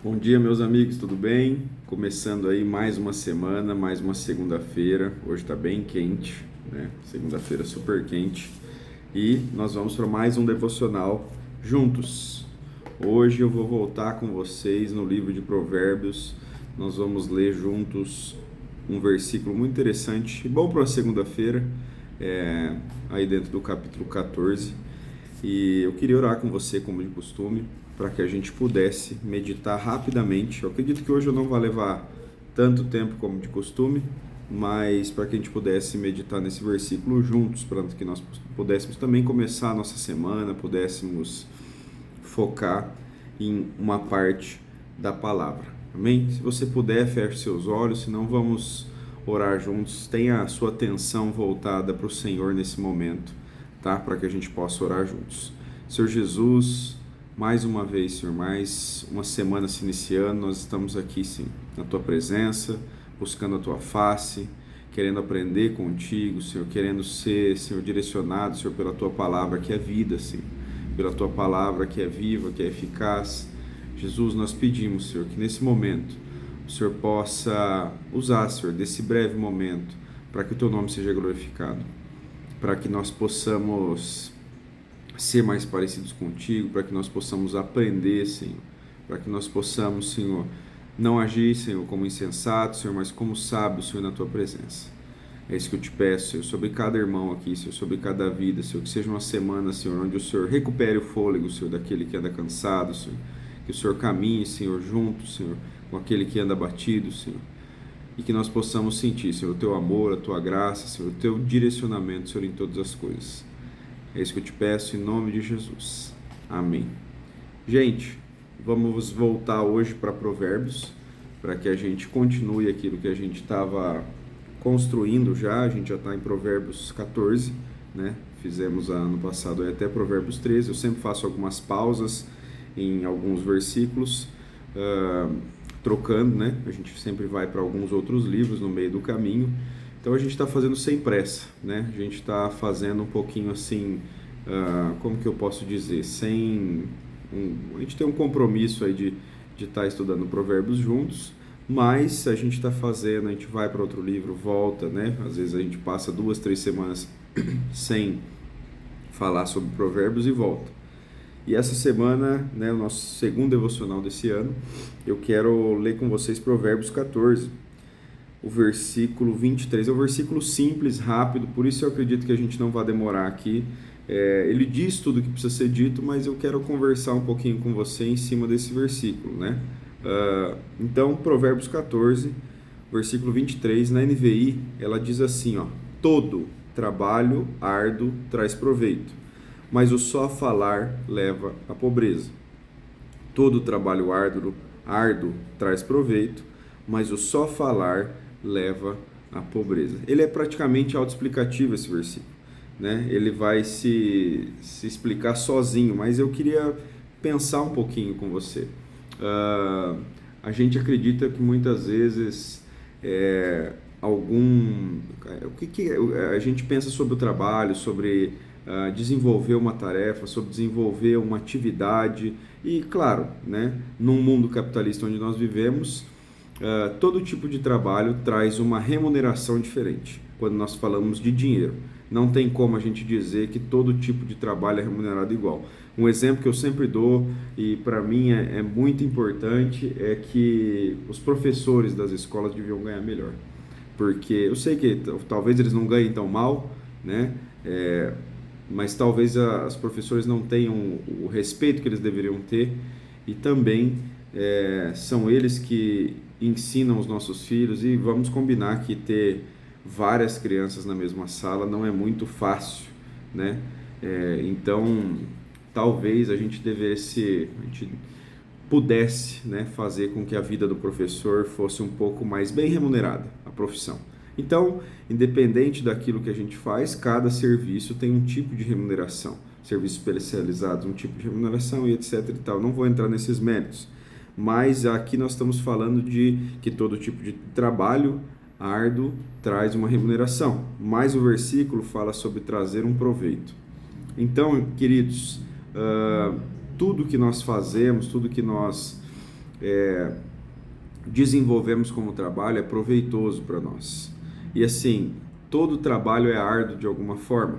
Bom dia, meus amigos, tudo bem? Começando aí mais uma semana, mais uma segunda-feira. Hoje está bem quente, né? Segunda-feira super quente. E nós vamos para mais um devocional juntos. Hoje eu vou voltar com vocês no livro de Provérbios. Nós vamos ler juntos um versículo muito interessante, bom para a segunda-feira, aí dentro do capítulo 14. E eu queria orar com você, como de costume, para que a gente pudesse meditar rapidamente. Eu acredito que hoje eu não vai levar tanto tempo como de costume, mas para que a gente pudesse meditar nesse versículo juntos, para que nós pudéssemos também começar a nossa semana, pudéssemos focar em uma parte da palavra. Amém? Se você puder, feche seus olhos, senão vamos orar juntos. Tenha a sua atenção voltada para o Senhor nesse momento, tá? Para que a gente possa orar juntos. Senhor Jesus, mais uma vez, Senhor, mais uma semana se iniciando, nós estamos aqui, sim, na Tua presença, buscando a Tua face, querendo aprender contigo, Senhor, querendo ser, Senhor, direcionado, Senhor, pela Tua palavra que é vida, Senhor, pela Tua palavra que é viva, que é eficaz. Jesus, nós pedimos, Senhor, que nesse momento o Senhor possa usar, Senhor, desse breve momento, para que o Teu nome seja glorificado, para que nós possamos ser mais parecidos contigo, para que nós possamos aprender, Senhor, para que nós possamos, Senhor, não agir, Senhor, como insensatos, Senhor, mas como sábios, Senhor, na Tua presença. É isso que eu te peço, Senhor, sobre cada irmão aqui, Senhor, sobre cada vida, Senhor, que seja uma semana, Senhor, onde o Senhor recupere o fôlego, Senhor, daquele que anda cansado, Senhor, que o Senhor caminhe, Senhor, junto, Senhor, com aquele que anda abatido, Senhor, e que nós possamos sentir, Senhor, o Teu amor, a Tua graça, Senhor, o Teu direcionamento, Senhor, em todas as coisas. É isso que eu te peço em nome de Jesus. Amém. Gente, vamos voltar hoje para Provérbios, para que a gente continue aquilo que a gente estava construindo já. A gente já está em Provérbios 14, né? Fizemos ano passado até Provérbios 13. Eu sempre faço algumas pausas em alguns versículos, trocando, né? A gente sempre vai para alguns outros livros no meio do caminho. Então a gente está fazendo sem pressa, né? A gente está fazendo um pouquinho assim, como que eu posso dizer, a gente tem um compromisso aí de estar estudando Provérbios juntos, mas a gente está fazendo, a gente vai para outro livro, volta, né? Às vezes a gente passa 2, 3 semanas sem falar sobre Provérbios e volta. E essa semana, né, o nosso segundo devocional desse ano, eu quero ler com vocês Provérbios 14. O versículo 23 é um versículo simples, rápido, por isso eu acredito que a gente não vai demorar aqui. Ele diz tudo o que precisa ser dito, mas eu quero conversar um pouquinho com você em cima desse versículo, né? Então, Provérbios 14, versículo 23, na NVI, ela diz assim, ó: todo trabalho árduo traz proveito, mas o só falar leva à pobreza. Todo trabalho árduo traz proveito, mas o só falar leva à pobreza. Ele é praticamente autoexplicativo, esse versículo, né? Ele vai se explicar sozinho, mas eu queria pensar um pouquinho com você. A gente acredita que muitas vezes o que a gente pensa sobre o trabalho, sobre desenvolver uma tarefa, sobre desenvolver uma atividade e, claro, né, num mundo capitalista onde nós vivemos, todo tipo de trabalho traz uma remuneração diferente. Quando nós falamos de dinheiro, não tem como a gente dizer que todo tipo de trabalho é remunerado igual. Um exemplo que eu sempre dou, e para mim é muito importante, é que os professores das escolas deviam ganhar melhor. Porque eu sei que talvez eles não ganhem tão mal, né? Mas talvez os professores não tenham o respeito que eles deveriam ter, e também são eles que ensinam os nossos filhos, e vamos combinar que ter várias crianças na mesma sala não é muito fácil, né? Então, talvez a gente pudesse, né, fazer com que a vida do professor fosse um pouco mais bem remunerada, a profissão. Então, independente daquilo que a gente faz, cada serviço tem um tipo de remuneração. Serviços especializados, um tipo de remuneração e etc e tal. Não vou entrar nesses méritos. Mas aqui nós estamos falando de que todo tipo de trabalho árduo traz uma remuneração. Mas o versículo fala sobre trazer um proveito. Então, queridos, tudo que nós fazemos, tudo que nós desenvolvemos como trabalho é proveitoso para nós. E assim, todo trabalho é árduo de alguma forma.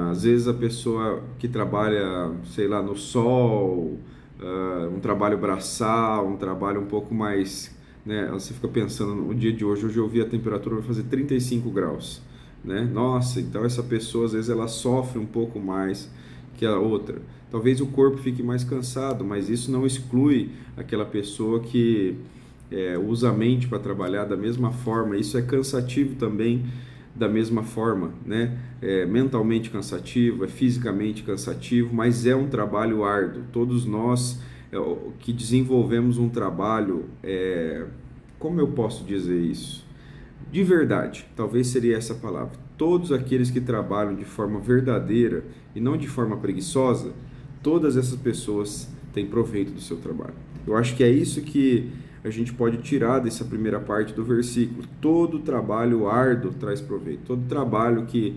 Às vezes a pessoa que trabalha, sei lá, no sol, um trabalho braçal, um trabalho um pouco mais, né? Você fica pensando no dia de hoje eu vi a temperatura vai fazer 35 graus, né? Nossa, então essa pessoa às vezes ela sofre um pouco mais que a outra. Talvez o corpo fique mais cansado, mas isso não exclui aquela pessoa que usa a mente para trabalhar da mesma forma. Isso é cansativo também da mesma forma, né? É mentalmente cansativo, é fisicamente cansativo, mas é um trabalho árduo. Todos nós que desenvolvemos um trabalho, como eu posso dizer isso? De verdade, talvez seria essa palavra. Todos aqueles que trabalham de forma verdadeira e não de forma preguiçosa, todas essas pessoas têm proveito do seu trabalho. Eu acho que é isso que a gente pode tirar dessa primeira parte do versículo. Todo trabalho árduo traz proveito. Todo trabalho que,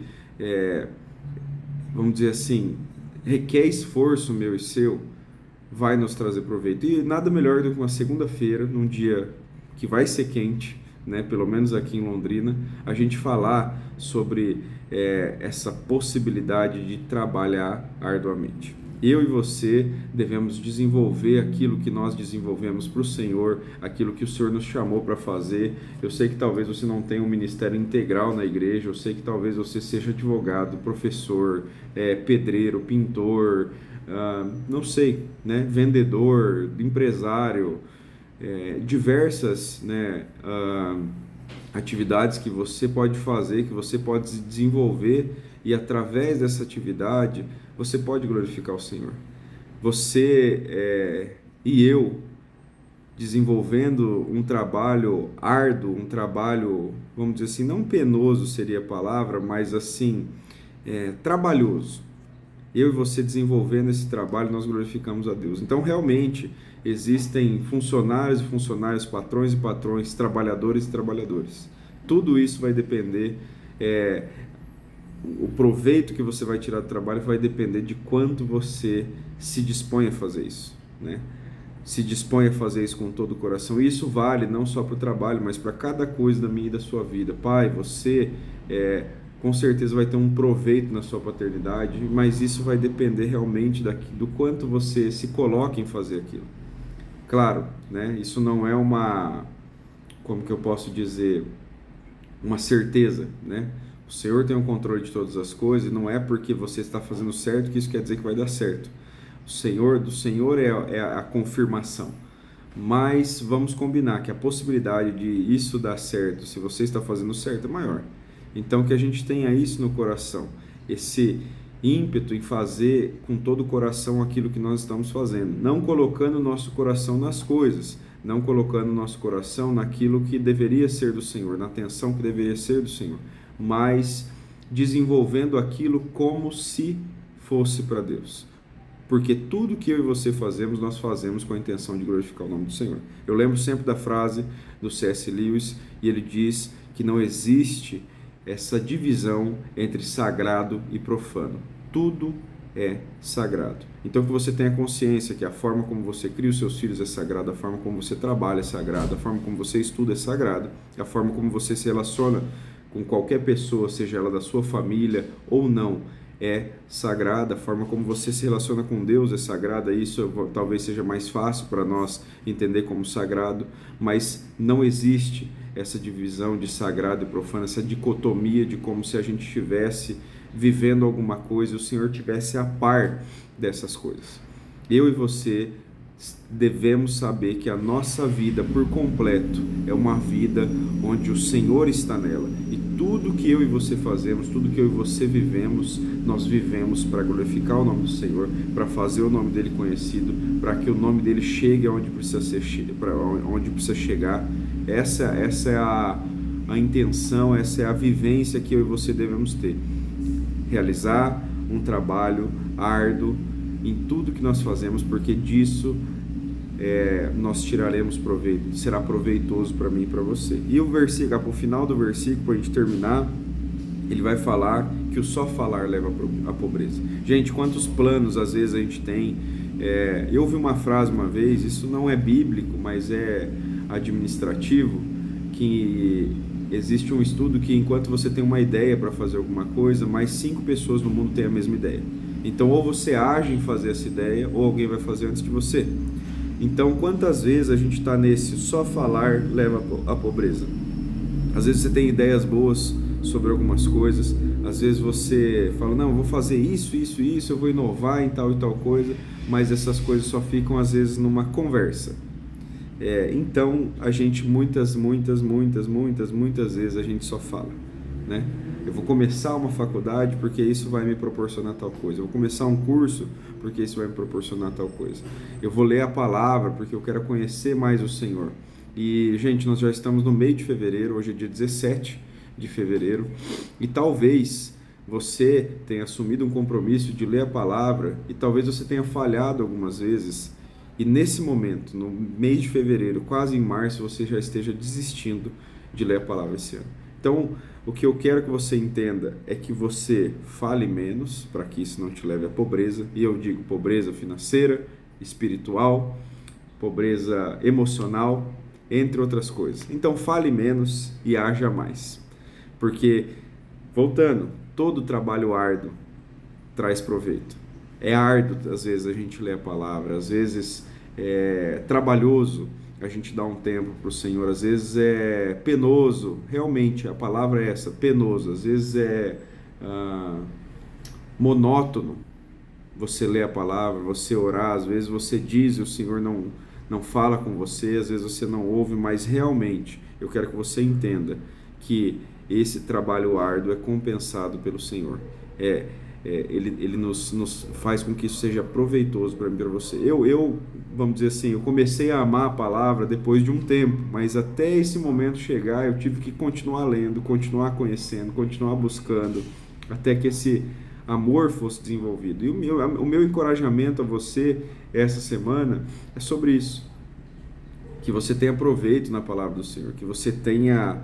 vamos dizer assim, requer esforço meu e seu, vai nos trazer proveito. E nada melhor do que uma segunda-feira, num dia que vai ser quente, né, pelo menos aqui em Londrina, a gente falar sobre essa possibilidade de trabalhar arduamente. Eu e você devemos desenvolver aquilo que nós desenvolvemos para o Senhor, aquilo que o Senhor nos chamou para fazer. Eu sei que talvez você não tenha um ministério integral na igreja, eu sei que talvez você seja advogado, professor, pedreiro, pintor, não sei, né, vendedor, empresário, diversas, né, atividades que você pode fazer, que você pode desenvolver, e através dessa atividade você pode glorificar o Senhor. Você e eu desenvolvendo um trabalho árduo, um trabalho, vamos dizer assim, não penoso seria a palavra, mas assim, trabalhoso. Eu e você desenvolvendo esse trabalho, nós glorificamos a Deus. Então, realmente, existem funcionários e funcionários, patrões e patrões, trabalhadores e trabalhadores. Tudo isso vai depender, o proveito que você vai tirar do trabalho vai depender de quanto você se dispõe a fazer isso, né? Se dispõe a fazer isso com todo o coração. E isso vale não só para o trabalho, mas para cada coisa da minha e da sua vida. Pai, você com certeza vai ter um proveito na sua paternidade, mas isso vai depender realmente do quanto você se coloca em fazer aquilo. Claro, né? Isso não é como que eu posso dizer, uma certeza, né? O Senhor tem o controle de todas as coisas, e não é porque você está fazendo certo que isso quer dizer que vai dar certo. Do Senhor é a confirmação. Mas vamos combinar que a possibilidade de isso dar certo, se você está fazendo certo, é maior. Então que a gente tenha isso no coração, esse ímpeto em fazer com todo o coração aquilo que nós estamos fazendo, não colocando o nosso coração nas coisas, não colocando o nosso coração naquilo que deveria ser do Senhor, na atenção que deveria ser do Senhor, mas desenvolvendo aquilo como se fosse para Deus. Porque tudo que eu e você fazemos, nós fazemos com a intenção de glorificar o nome do Senhor. Eu lembro sempre da frase do C.S. Lewis, e ele diz que não existe essa divisão entre sagrado e profano. Tudo é sagrado. Então que você tenha consciência que a forma como você cria os seus filhos é sagrada, a forma como você trabalha é sagrada, a forma como você estuda é sagrada, a forma como você se relaciona com qualquer pessoa, seja ela da sua família ou não, é sagrada, a forma como você se relaciona com Deus é sagrada. Isso talvez seja mais fácil para nós entender como sagrado, mas não existe essa divisão de sagrado e profano, essa dicotomia de como se a gente estivesse vivendo alguma coisa e o Senhor estivesse a par dessas coisas. Eu e você devemos saber que a nossa vida por completo é uma vida onde o Senhor está nela, e tudo que eu e você fazemos, tudo que eu e você vivemos, nós vivemos para glorificar o nome do Senhor, para fazer o nome dele conhecido, para que o nome dele chegue aonde precisa onde precisa chegar. Essa é a intenção, essa é a vivência que eu e você devemos ter. Realizar um trabalho árduo em tudo que nós fazemos, porque disso nós tiraremos proveito, será proveitoso para mim e para você. E o final do versículo, para a gente terminar, ele vai falar que o só falar leva à pobreza. Gente, quantos planos às vezes a gente tem Eu ouvi uma frase uma vez, isso não é bíblico, mas é administrativo, que existe um estudo que enquanto você tem uma ideia para fazer alguma coisa, mais 5 pessoas no mundo têm a mesma ideia. Então, ou você age em fazer essa ideia, ou alguém vai fazer antes de você. Então, quantas vezes a gente está nesse só falar leva à pobreza? Às vezes você tem ideias boas sobre algumas coisas, às vezes você fala, não, eu vou fazer isso, eu vou inovar em tal e tal coisa, mas essas coisas só ficam às vezes numa conversa. Então a gente muitas vezes a gente só fala, né? Eu vou começar uma faculdade porque isso vai me proporcionar tal coisa. Eu vou começar um curso porque isso vai me proporcionar tal coisa. Eu vou ler a palavra porque eu quero conhecer mais o Senhor. E, gente, nós já estamos no meio de fevereiro, hoje é dia 17 de fevereiro, e talvez você tenha assumido um compromisso de ler a palavra e talvez você tenha falhado algumas vezes. E nesse momento, no mês de fevereiro, quase em março, você já esteja desistindo de ler a palavra esse ano. Então, o que eu quero que você entenda é que você fale menos, para que isso não te leve à pobreza. E eu digo pobreza financeira, espiritual, pobreza emocional, entre outras coisas. Então, fale menos e haja mais. Porque, voltando, todo trabalho árduo traz proveito. É árduo, às vezes, a gente lê a palavra, às vezes é trabalhoso a gente dá um tempo para o Senhor, às vezes é penoso, realmente, a palavra é essa, penoso, às vezes é monótono você ler a palavra, você orar, às vezes você diz e o Senhor não fala com você, às vezes você não ouve, mas realmente eu quero que você entenda que esse trabalho árduo é compensado pelo Senhor. Ele nos faz com que isso seja proveitoso para mim e para você. Vamos dizer assim, eu comecei a amar a palavra depois de um tempo, mas até esse momento chegar, eu tive que continuar lendo, continuar conhecendo, continuar buscando, até que esse amor fosse desenvolvido. E o meu encorajamento a você essa semana é sobre isso. Que você tenha proveito na palavra do Senhor, que você tenha...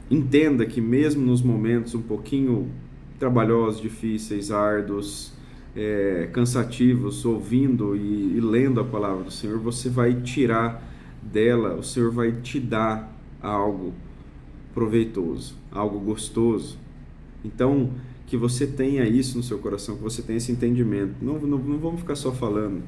Entenda que mesmo nos momentos um pouquinho trabalhosos, difíceis, árduos, cansativos, ouvindo e lendo a palavra do Senhor, você vai tirar dela, o Senhor vai te dar algo proveitoso, algo gostoso. Então, que você tenha isso no seu coração, que você tenha esse entendimento. Não vamos ficar só falando,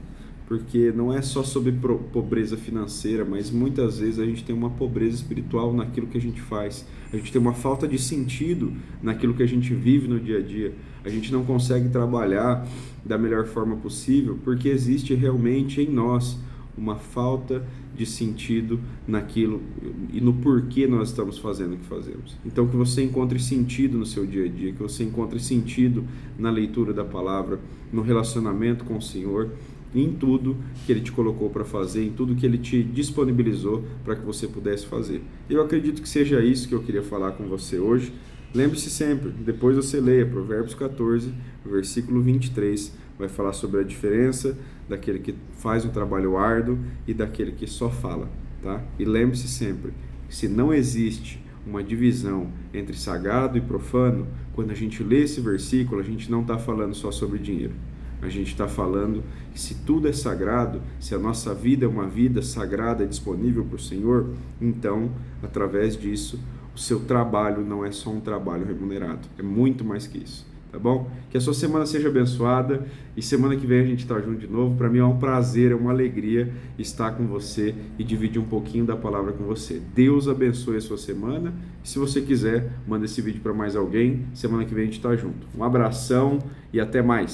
porque não é só sobre pobreza financeira, mas muitas vezes a gente tem uma pobreza espiritual naquilo que a gente faz. A gente tem uma falta de sentido naquilo que a gente vive no dia a dia. A gente não consegue trabalhar da melhor forma possível, porque existe realmente em nós uma falta de sentido naquilo e no porquê nós estamos fazendo o que fazemos. Então, que você encontre sentido no seu dia a dia, que você encontre sentido na leitura da palavra, no relacionamento com o Senhor, em tudo que Ele te colocou para fazer, em tudo que Ele te disponibilizou para que você pudesse fazer. Eu acredito que seja isso que eu queria falar com você hoje. Lembre-se sempre, depois você leia Provérbios 14, versículo 23, vai falar sobre a diferença daquele que faz um trabalho árduo e daquele que só fala, tá? E lembre-se sempre, se não existe uma divisão entre sagrado e profano, quando a gente lê esse versículo, a gente não está falando só sobre dinheiro. A gente está falando que se tudo é sagrado, se a nossa vida é uma vida sagrada e disponível para o Senhor, então, através disso, o seu trabalho não é só um trabalho remunerado, é muito mais que isso, tá bom? Que a sua semana seja abençoada e semana que vem a gente está junto de novo. Para mim é um prazer, é uma alegria estar com você e dividir um pouquinho da palavra com você. Deus abençoe a sua semana e se você quiser, manda esse vídeo para mais alguém. Semana que vem a gente está junto. Um abração e até mais!